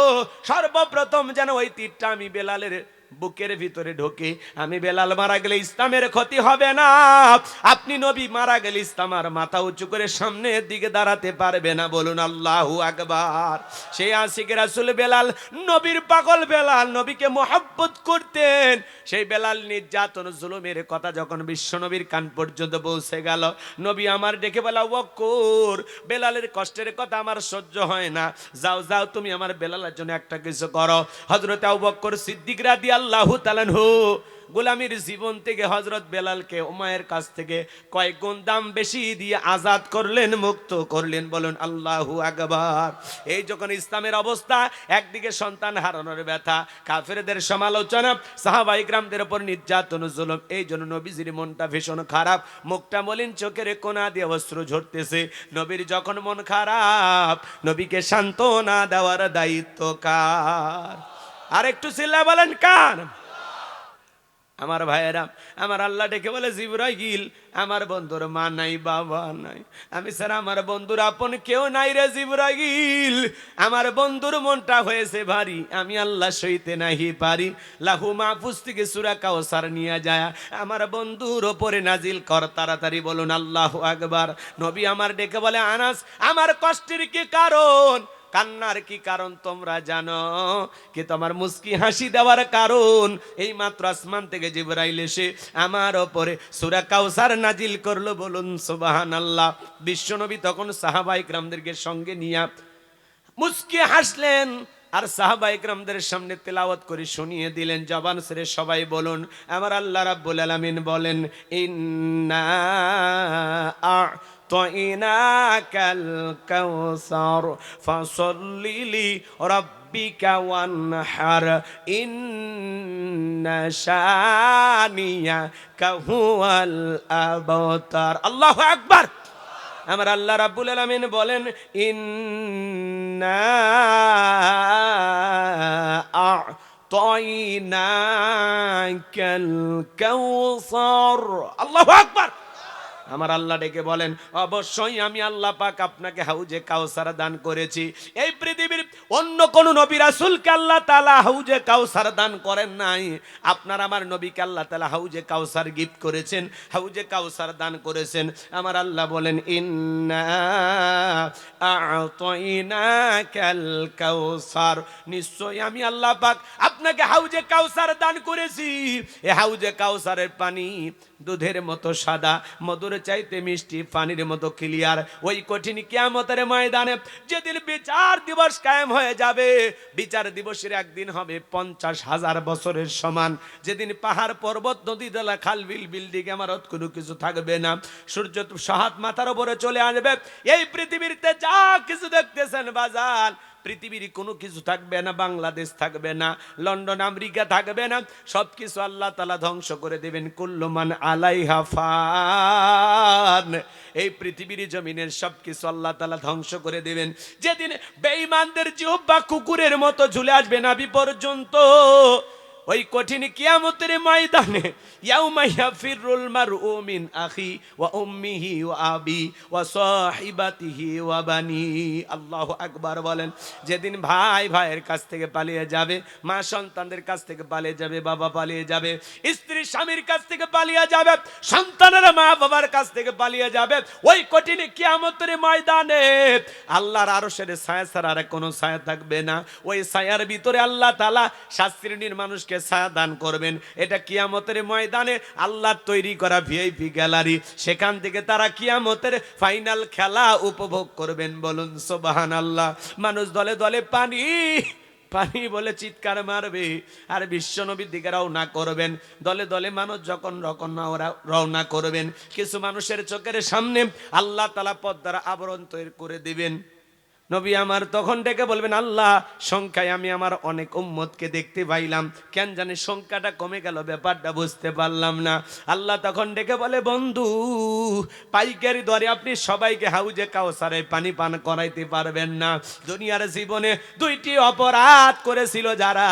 সর্বপ্রথম যেন ওই তীরটা আমি বেলালের বুকের ভিতরে ঢোকে। আমি বেলাল মারা গেলে ইসলামের ক্ষতি হবে না, আপনি নবী মারা গেলে ইসলাম আর মাথা উঁচু করে সামনের দিকে দাঁড়াতে পারবে না। বলুন আল্লাহু আকবার। সেই আশিক রাসূল বেলাল, নবীর পাগল বেলাল, নবীকে মহব্বত করতেন। সেই বেলাল নির্যাতন জুলুমের কথা যখন বিশ্ব নবীর কান পর্যন্ত পৌঁছে গেল, নবী আমার ডেকে বলা, আবু বকর, বেলালের কষ্টের কথা আমার সহ্য হয় না, যাও যাও তুমি আমার বেলালের জন্য একটা কিছু করো। হযরত আবু বকর সিদ্দিক রাদিয়াল্লাহু তাআলা আনহু গোলামীর জীবন থেকে হযরত বেলালকে উমায়ের কাছ থেকে কয়েক গুণ দাম বেশি দিয়ে আজাদ করলেন, মুক্ত করলেন। বলুন আল্লাহু আকবার। এই যখন ইসলামের অবস্থা, একদিকে সন্তান হারানোর ব্যথা, কাফেরদের সমালোচনা, সাহাবায়ে কিরামদের উপর নির্যাতন জুলুম, এই জন্য নবীজির মনটা ভীষণ খারাপ, মুখটা মলিন, চোখের কোনা দিয়ে অশ্রু ঝরতেছে। নবীর যখন মন খারাপ, নবীকে সান্ত্বনা দেওয়ার দায়িত্ব কার? আর একটু চিল্লা বলেন কার? আমার ভাইয়েরা, আমার আল্লাহ ডেকে বলে, জিবরাইল, আমার বন্ধুর মা নাই, বাবা নাই, আমি ছাড়া আমার বন্ধুর আপন কেউ নাই রে জিবরাইল। আমার বন্ধুর মনটা হয়েছে ভারী, আমি আল্লাহ সইতে নাহি পারি। লাহু মাহফুজ থেকে সূরা কাউসার নিয়ে যায় আমার বন্ধুর ওপরে নাজিল কর তাড়াতাড়ি। বলুন আল্লাহু আকবার। নবী আমার ডেকে বলে, আনাস, আমার কষ্টের কি কারণ, কান্নার কি কারণ তোমরা জানো কি? তোমার মুস্কি হাসি দেওয়ার কারণ, এই মাত্র আসমান থেকে জিবরাইল এসে আমার ওপরে সূরা কাউসার নাজিল করলো। বলুন সুবহানাল্লাহ। বিশ্বনবী তখন সাহাবায়ে কিরামদেরকে সঙ্গে নিয়ে মুস্কি হাসলেন আর সাহাবায়ে কিরামদের সামনে তেলাওয়াত করে শুনিয়ে দিলেন। জবান ছেড়ে সবাই বলুন, আমার আল্লাহ রাব্বুল আলামিন বলেন, ইন্না আ'তাইনাকাল কাউসার ফাসাল্লি লিরাব্বিকা ওয়ানহার ইন্না শানিয়াকা হুয়াল আবতার। আল্লাহু আকবার। আমার আল্লাহ রাব্বুল আলামিন বলেন, ইন্না আ'তাইনাকাল কাউসার। আল্লাহু আকবার। আমার আল্লাহ ডেকে বলেন, অবশ্যই আমি আল্লাহ পাক আপনাকে হাউজে কাউসার দান করেছি। এই পৃথিবীর অন্য কোন নবী রাসূলকে আল্লাহ তাআলা হাউজে কাউসার দান করেন নাই। আপনার আমার নবীকে আল্লাহ তাআলা হাউজে কাউসার গিফট করেছেন, হাউজে কাউসার দান করেছেন। আমার আল্লাহ বলেন, ইন্না আ'তাইনাকাল কাউসার, নিশ্চয়ই আমি আল্লাহ পাক আপনাকে হাউজে কাউসার দান করেছি। এই হাউজে কাউসারের পানি দুধের মতো সাদা, মধুর চাইতে মিষ্টি, পানির মতো ক্লিয়ার। ওই কঠিন কিয়ামতের ময়দানে যেদিন বিচার দিবস কায়েম হয়ে যাবে, বিচার দিবসের একদিন হবে 50,000 বছরের সমান। যেদিন পাহাড় পর্বত নদী দলা খাল বিল বিল্ডিং ইমারত কোনো কিছু থাকবে না, সূর্য সাহাত মাথার উপরে চলে আসবে। এই পৃথিবীতে যা কিছু দেখতেছেন বাজার, পৃথিবীর কোনো কিছু থাকবে না, বাংলাদেশ থাকবে না, লন্ডন আমেরিকা থাকবে না, সবকিছু আল্লাহ তাআলা ধ্বংস করে দেবেন। কুল্লু মান আলাইহা ফান। এই পৃথিবীর জমিনের সবকিছু আল্লাহ তাআলা ধ্বংস করে দেবেন। যেদিন বেঈমানদের জিহ্বা কুকুরের মতো ঝুলে আসবে নাভি পর্যন্ত, ওই কঠিন কিয়ামতের ময়দানে ইয়াউমা ইয়াফিরুল মারউ মিন আখি ওয়া উম্মিহি ওয়া আবি ওয়া সাহিবাতিহি ওয়া বানি। আল্লাহু আকবার বলেন। যেদিন ভাই ভাইয়ের কাছ থেকে পালিয়ে যাবে, মা সন্তানদের কাছ থেকে পালিয়ে যাবে, বাবা পালিয়ে যাবে, স্ত্রী স্বামীর কাছ থেকে পালিয়ে যাবে, সন্তানেরা মা বাবার কাছ থেকে পালিয়ে যাবে, ওই কঠিন কিয়ামতের ময়দানে আল্লাহর আরশের ছায়া ছাড়া আর কোনো ছায়া থাকবে না। ওই ছায়ার ভিতরে আল্লাহ তাআলা 7 শ্রেণীর মানুষকে ছায়া দান করবেন। এটা কিয়ামতের ময়দানে আল্লাহ তৈরি করা ভিআইপি গ্যালারি, সেখান থেকে তারা কিয়ামতের ফাইনাল খেলা উপভোগ করবেন। বলুন সুবহানাল্লাহ। মানুষ দলে দলে পানি পানি বলে চিৎকার মারবে আর বিশ্বনবীর দিকে রওনা করবেন। দলে দলে মানুষ যখন রওনা করবেন, কিছু মানুষের চোখের সামনে আল্লাহ তাআলা পর্দার আবরণ তৈরি করে দিবেন। নবী আমার তখন ডেকে বলবেন, আল্লাহ, সংখ্যায় আমি আমার অনেক উম্মতকে দেখতে পাইলাম, কেন জানি সংখ্যাটা কমে গেল, ব্যাপারটা বুঝতে পারলাম না। আল্লাহ তখন ডেকে বলে, বন্ধু, পাইকারি দরে আপনি সবাইকে হাউজে কাউসারে পানি পান করাইতে পারবেন না। দুনিয়ার জীবনে 2টি অপরাধ করেছিল যারা,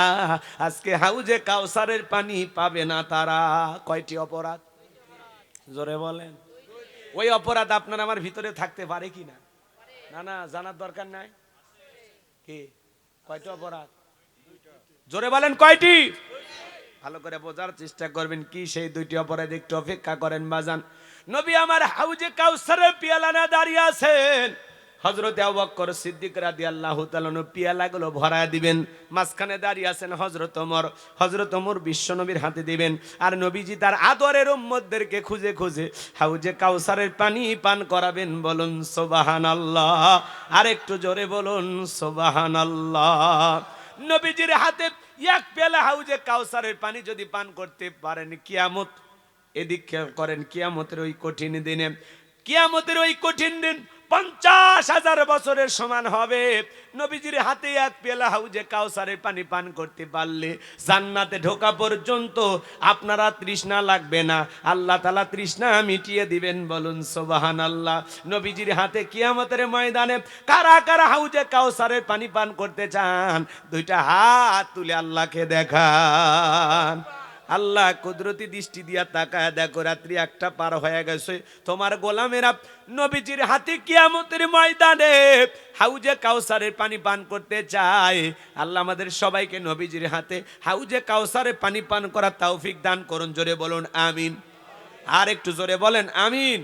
আজকে হাউজে কাউসারের পানি পাবে না তারা। কয়টি অপরাধ? জোরে বলেন। ওই অপরাধ আপনার আমার ভিতরে থাকতে পারে কিনা? না না, জানার দরকার নাই। কি কয়টি অপরাধ? জোরে বলেন, কয়টি? ভালো করে বোঝার চেষ্টা করবেন কি সেই দুইটি অপরাধ, একটু অপেক্ষা করেন বাজান। নবী আমার হাউজে কাউসারের পিয়ালা না দাঁড়িয়ে আছেন, হযরত আবু বকর সিদ্দিক রাদিয়াল্লাহু তাআলা পিয়ালাগুলো ভরায় দিবেন, মাঝখানে দাঁড়িয়ে আছেন হযরত ওমর বিশ্বনবীর হাতে দিবেন, আর নবীজি তার আদরের উম্মতদেরকে খুঁজে খুঁজে হাউজে কাউসারের পানি পান করাবেন। বলুন সুবহানাল্লাহ, আর একটু জোরে বলুন সুবহানাল্লাহ। নবীজির হাতে এক পেয়ালা হাউজে কাউসারের পানি যদি পান করতে পারেন, কিয়ামত, এদিক খেয়াল করেন, কিয়ামতের ওই কঠিন দিনে, কিয়ামতের ওই কঠিন দিন 50,000 বছরের সমান হবে। নবীজির হাতে এক পেয়ালা হাউজে কাউসারের পানি পান করতে পারলে জান্নাতে ঢোকা পর্যন্ত আপনারা তৃষ্ণা লাগবে না, আল্লাহ তাআলা তৃষ্ণা মিটিয়ে দিবেন। বলুন সুবহানাল্লাহ। নবীজির হাতে কিয়ামতের ময়দানে কারা কারা হাউজে কাউসারের পানি পান করতে চান, দুইটা হাত তুলে আল্লাহকে দেখান। আল্লাহ কুদরতি দৃষ্টি দিয়া তাকায় দেখো, রাত্রি 1টা পার হয়ে গেছে, তোমার গোলামেরা নবীজির হাতে কিয়ামতের ময়দানে হাউজে কাউসারের পানি পান করতে চায়। আল্লাহ আমাদের সবাইকে নবীজির হাতে হাউজে কাউসারের পানি পান করার তৌফিক দান করুন। জোরে বলুন আমিন। আর একটু জোরে বলেন আমিন।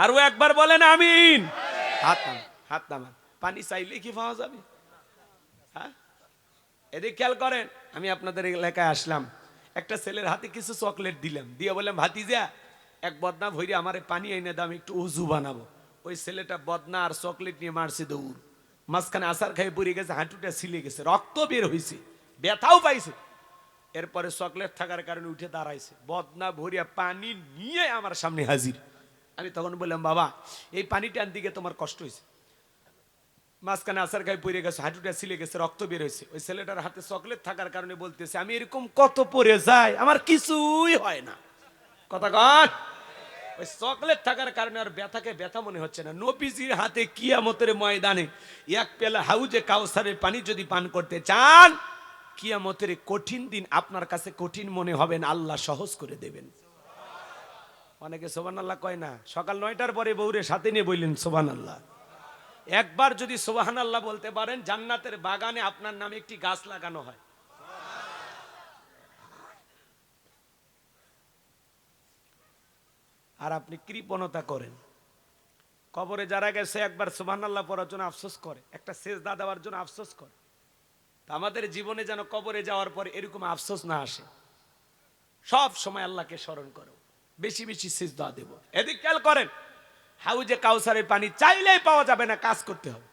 আরো একবার বলেন আমিন। হাত নামান, হাত নামান। পানি চাইলে কি পাওয়া যাবে? হ্যাঁ, এদিকে খেয়াল করেন, আমি আপনাদের এলাকায় আসলাম, একটা ছেলের হাতে কিছু চকলেট দিলাম, দিয়ে বললাম ভাতিজা এক বদনা ভইরে আমারে পানি এনে দাও, আমি একটু উজু বানাবো। ওই ছেলেটা বদনা আর চকলেট নিয়ে মারছে দৌড়, মাঝখানে আসার খাই পড়ে গেছে, হাঁটুটা ছিলে গেছে, রক্ত বের হয়েছে, ব্যথাও পাইছে। এরপরে চকলেট থাকার কারণে উঠে দাঁড়াইছে, বদনা ভরিয়া পানি নিয়ে আমার সামনে হাজির। আমি তখন বললাম বাবা এই পানিটা আনতে গিয়ে তোমার কষ্ট হয়েছে, মাঝখানে আসার গায়ে পড়ে গেছে, হাঁটুটা ছিলে গেছে, রক্ত বের হয়েছে। ওই ছেলেটার হাতে চকলেট থাকার কারণে বলতেছে আমি এরকম কত পড়ে যাই, আমার কিছুই হয় না। কথা কন, ওই চকলেট থাকার কারণে আর ব্যথাকে ব্যথা মনে হচ্ছে না। নবীজির হাতে কিয়ামতের ময়দানে এক পেলা হাউজে কাউসারের পানি যদি পান করতে চান, কিয়ামতের কঠিন দিন আপনার কাছে কঠিন মনে হবে না, আল্লাহ সহজ করে দেবেন। অনেকে সুবহানাল্লাহ কয় না, সকাল 9টার পরে বউরে সাথে নিয়ে বললেন সুবহানাল্লাহ। একবার যদি সুবহানাল্লাহ বলতে পারেন, জান্নাতের বাগানে আপনার নামে একটি গাছ লাগানো হয়। আর আপনি কৃপণতা করেন, কবরে যারা গেছে একবার সুবহানাল্লাহ পড়ার জন্য আফসোস করে, একটা সেজদা দেওয়ার জন্য আফসোস করে। আমাদের জীবনে যেন কবরে যাওয়ার পর এরকম আফসোস না আসে, সব সময় আল্লাহকে স্মরণ করো, বেশি বেশি সিজদা দেব। এদিক খেয়াল করেন, হাউজে কাউসারের পানি চাইলেই পাওয়া যাবে না, কাজ করতে হবে।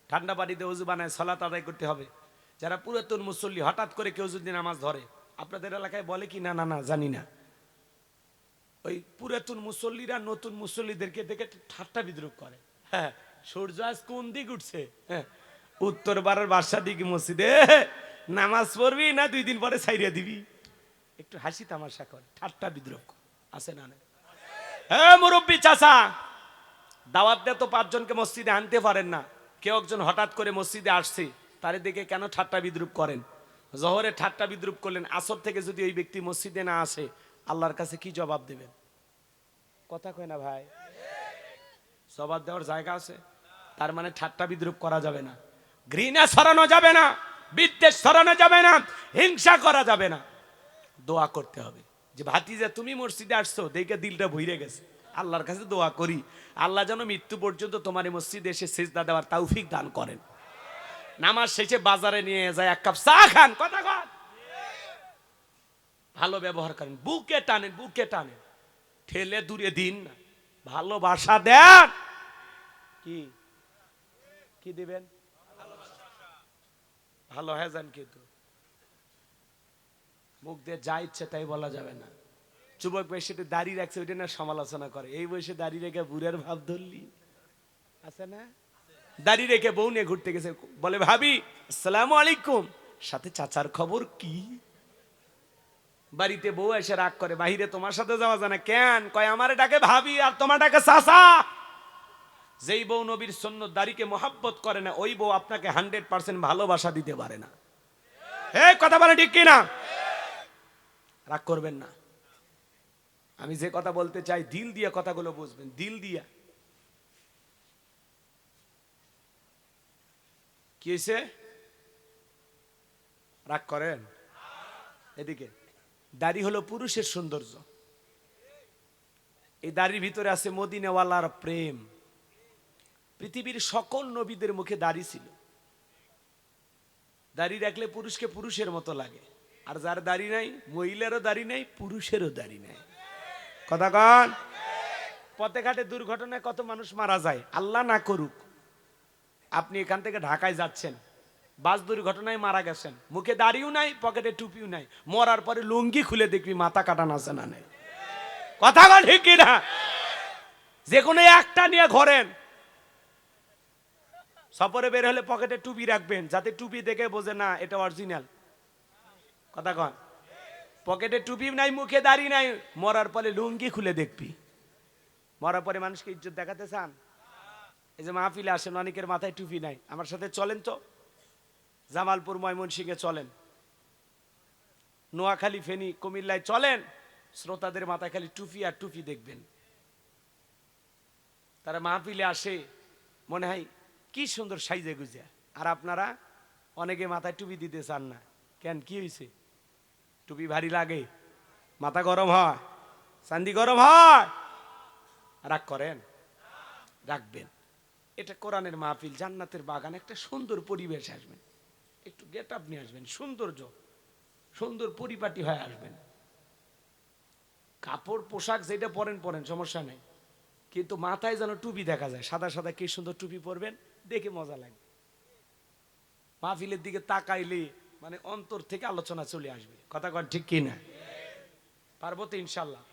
ঠান্ডা পানিতে ওযু বানায় সালাত আদায় করতে হবে। যারা পুরাতন মুসল্লি, হঠাৎ করে কেউ যদি নামাজ ধরে, আপনাদের এলাকায় বলে কি না, না না জানি না, ওই পুরাতন মুসল্লিরা নতুন মুসল্লিদেরকে দেখে ঠাট্টা বিদ্রুপ করে। হ্যাঁ, সূর্য আজ কোন দিক উঠছে, হ্যাঁ উত্তর পাড়ার বাসার দিকে মসজিদে নামাজ পড়বি না 2 দিন পরে ছাইরিয়া দিবি, একটু হাসি তামাশা করে, ঠাট্টা বিদ্রুপ আছে না? হ্যাঁ মুরব্বী চাচা, দাওয়াত দিয়ে তো 5 জনকে মসজিদে আনতে পারেন না, কেউ একজন হঠাৎ করে মসজিদে আসছে, তারে দেখে কেন ঠাট্টা বিদ্রুপ করেন? জোহরে ঠাট্টা বিদ্রুপ করলেন, আসর থেকে যদি ওই ব্যক্তি মসজিদে না আসে, আল্লাহর কাছে কি জবাব দেবেন? কথা কয় না ভাই? জবাব দেওয়ার জায়গা আছে? তার মানে ঠাট্টা বিদ্রুপ করা যাবে না, ঘৃণা ছড়ানো যাবে না, বিদ্বেষ ছড়ানো যাবে না, হিংসা করা যাবে না। দোয়া করতে হবে যে ভাতিজা তুমি মসজিদে আসছো দেখে দিলটা ভইরে গেছে, আল্লাহর কাছে দোয়া করি আল্লাহ যেন মৃত্যু পর্যন্ত তোমার মসজিদে এসে সিজদা দেওয়ার তৌফিক দান করেন। নামাজ শেষে বাজারে নিয়ে যায় 1 কাপ চা খান, কথা কন, ভালো ব্যবহার করেন, বুকে টানেন, বুকে টানেন, ঠেলে দূরে দিন না, ভালোবাসা দেন। কি কি দিবেন? ভালো হয়ে যান, কিন্তু মুখ দিয়ে যা ইচ্ছে তাই বলা যাবে না। যুবক বয়সে দাঁড়িয়ে রাখছে, ওইটা না সমালোচনা করে, এই বয়সে দাঁড়িয়ে রেখে বুড়ের ভাব ধরলি আছে না? দাঁড়িয়ে রেখে বউ নিয়ে ঘুরতে গেছে, বলে ভাবি আসসালামু আলাইকুম, সাথে চাচার খবর কি? বাড়িতে বউ এসে রাগ করে, বাহিরে তোমার সাথে যাওয়া যায় না কেন? কয় আমারে ডাকে ভাবি আর তোমার ডাকে চাচা। যেই বউ নবীর সুন্নত দাড়িকে মহব্বত করে না, ওই বউ আপনাকে 100% ভালোবাসা দিতে পারে না। এই কথা বলে ঠিক কিনা? রাগ করবেন না, আমি যে কথা বলতে চাই দিল দিয়ে কথাগুলো বুঝবেন, দিল দিয়া। কি হয়েছে? রাগ করেন? এদিকে দাড়ি হলো পুরুষের সৌন্দর্য। এই দাড়ির ভিতরে আছে মদিনাওয়ালার প্রেম। পৃথিবীর সকল নবীদের মুখে দাড়ি ছিল। দাড়ি রাখলে পুরুষকে পুরুষের মতো লাগে। আর যার দাড়ি নাই, মহিলারও দাড়ি নাই, পুরুষেরও দাড়ি নাই। কথা কন। পথে ঘাটে দুর্ঘটনায় কত মানুষ মারা যায়, আল্লাহ না করুক। আপনি এখান থেকে ঢাকায় যাচ্ছেন, বাস দুর্ঘটনায় মারা গেছেন, মুখে দাড়িও নাই, পকেটে টুপিও নাই, মরার পরে লুঙ্গি খুলে দেখবি মাথা কাটানো আছে না নেই। কথা কন ঠিক কিনা? যে কোনো একটা নিয়ে ঘোরেন। সফরে বের হলে পকেটে টুপি রাখবেন, যাতে টুপি দেখে বোঝে না এটা অরিজিনাল। কথা কন। পকেটে টুপি নাই, মুখে দাড়ি নাই, মরার পরে লুঙ্গি খুলে দেখবি। মরার পরে মানুষকে ইজ্জত দেখাতে চান? এই যে মাহফিলে আসেন, অনেকের মাথায় টুপি নাই। আমার সাথে চলেন তো, জামালপুর ময়মনসিংহে চলেন, নোয়াখালী ফেনী কুমিল্লায় চলেন, শ্রোতাদের মাথায় খালি টুপি আর টুপি দেখবেন। তারা মাহফিলে আসে, মনে হয় কি সুন্দর সাইজে গুজে। আর আপনারা অনেকে মাথায় টুপি দিতে চান না কেন? কি হয়েছে? টুপি ভারী লাগে, মাথা গরম হয়, চান্দি গরম হয়, রাগ করেন? রাখবেন। এটা কোরআনের মাহফিল, জান্নাতের বাগান, একটা সুন্দর পরিবেশ আসবেন, একটু গেট আপ নিয়ে আসবেন, সৌন্দর্য, সুন্দর পরিপাটি হয়ে আসবেন। কাপড় পোশাক যেটা পরেন পরেন, সমস্যা নেই, কিন্তু মাথায় যেন টুপি দেখা যায়, সাদা সাদা কি সুন্দর টুপি পরবেন, দেখে মজা লাগে। মাহফিলের দিকে তাকাইলে মানে অন্তর থেকে আলোচনা চলে আসবে। কথা কন ঠিক কি না? পারবো তো ইনশাল্লাহ।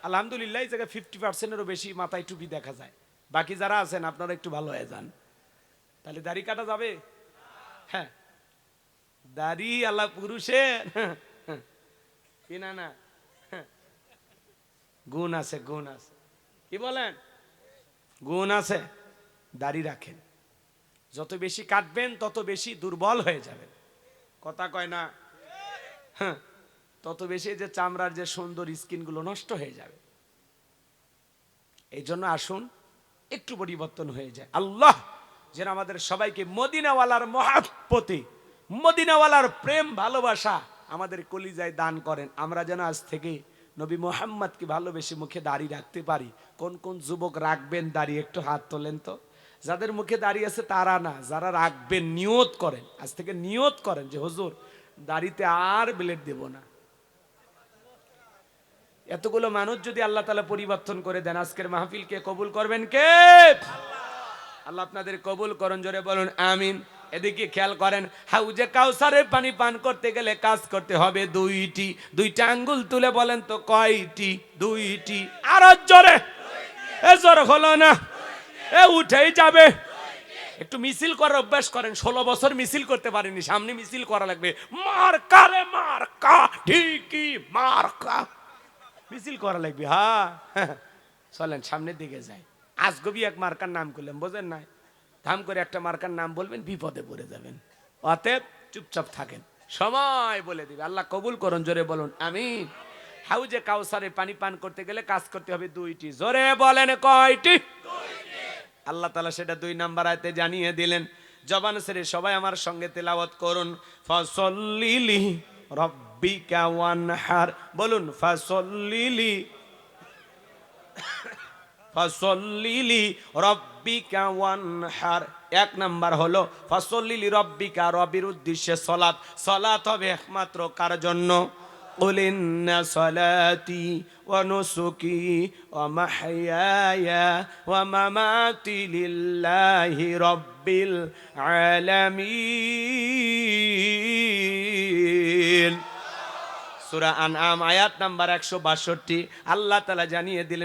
আলহামদুলিল্লাহ, এই জায়গায় 50%-এরও বেশি মাথায় টুপি দেখা যায়। বাকি যারা আছেন আপনারা একটু ভালো হয়ে যান। তাহলে দাড়ি কাটা যাবে? হ্যাঁ, দাড়ি আল্লাহ পুরুষের কি না না গুণ আছে, গুণ আছে। কি বলেন? গুণ আছে। দাড়ি রাখেন, যত বেশি কাটবেন তত বেশি দুর্বল হয়ে যাবেন। কথা কয় না? হ্যাঁ, তত বেশি যে চামড়ার যে সুন্দর স্কিনগুলো নষ্ট হয়ে যাবে। এই জন্য আসুন একটু পরিবর্তন হয়ে যায়। আল্লাহ যেন আমাদের সবাইকে মদিনাওয়ালার মহাব্বতে, মদিনাওয়ালার প্রেম ভালোবাসা আমাদের কলিজায় দান করেন। আমরা যেন আজ থেকে নবী মুহাম্মদকে ভালোবেসে মুখে দাড়ি রাখতে পারি। কোন কোন যুবক রাখবেন দাড়ি? একটু হাত তোলেন তো। যাদের মুখে দাড়ি আছে তারা না, যারা রাখবেন নিয়ত করেন, আজ থেকে নিয়ত করেন যে হুজুর দাড়িতে আর ব্লেড দেব না। এতগুলো মানুষ যদি আল্লাহ তাআলা পরিবর্তন করে দেন, আজকের মাহফিলকে কবুল করবেন কে? আল্লাহ আপনাদের কবুল করুন, জোরে বলুন আমিন। এদিকে খেয়াল করেন, হাউজে কাউসারের পানি পান করতে গেলে কাজ করতে হবে দুইটি। দুইটা আঙ্গুল তুলে বলেন তো কয়টি? দুইটি। আর জোরে, এ জোর হলো না, এ উঠেই যাবে। একটু মিছিল করার অভ্যাস করেন। 16 বছর মিছিল করতে পারেনি, সামনে মিছিল করা লাগবে। মার্কা রে মার্কা, ঠিকই মার্কা, মিছিল করা লাগবে। হ্যাঁ, চলেন সামনের দিকে যাই। আজগবি এক মার্কার নাম করলাম, বোঝেন নাই? ধাম করে একটা মার্কার নাম বলবেন, বিপদে পড়ে যাবেন। অতএব চুপচাপ থাকেন, সময় বলে দিবে। আল্লাহ কবুল করুন, জোরে বলুন আমিন। হাউজে কাউসারে পানি পান করতে গেলে কাজ করতে হবে দুইটি। জোরে বলেন কয়টি? আল্লাহ তাআলা সেটা 2 নাম্বার আয়াতে জানিয়ে দিলেন। জবান ছেড়ে সবাই আমার সঙ্গে তেলাওয়াত করুন। ফাসল্লিলি রব্বিকা ওয়ানহার, বলুন ফাসল্লিলি, ফাসল্লিলি রব্বিকা ওয়ানহার। 1 নাম্বার হলো ফাসল্লিলি রব্বিকা, রবির উদ্দেশ্যে সালাত। সালাত হবে একমাত্র কার জন্য? قل إن صلاتي ونسكي ومحياي ومماتي لله رب العالمين। সূরা আনআম আয়াত নাম্বার 162। আল্লাহ তাআলা জানিয়ে দিলেন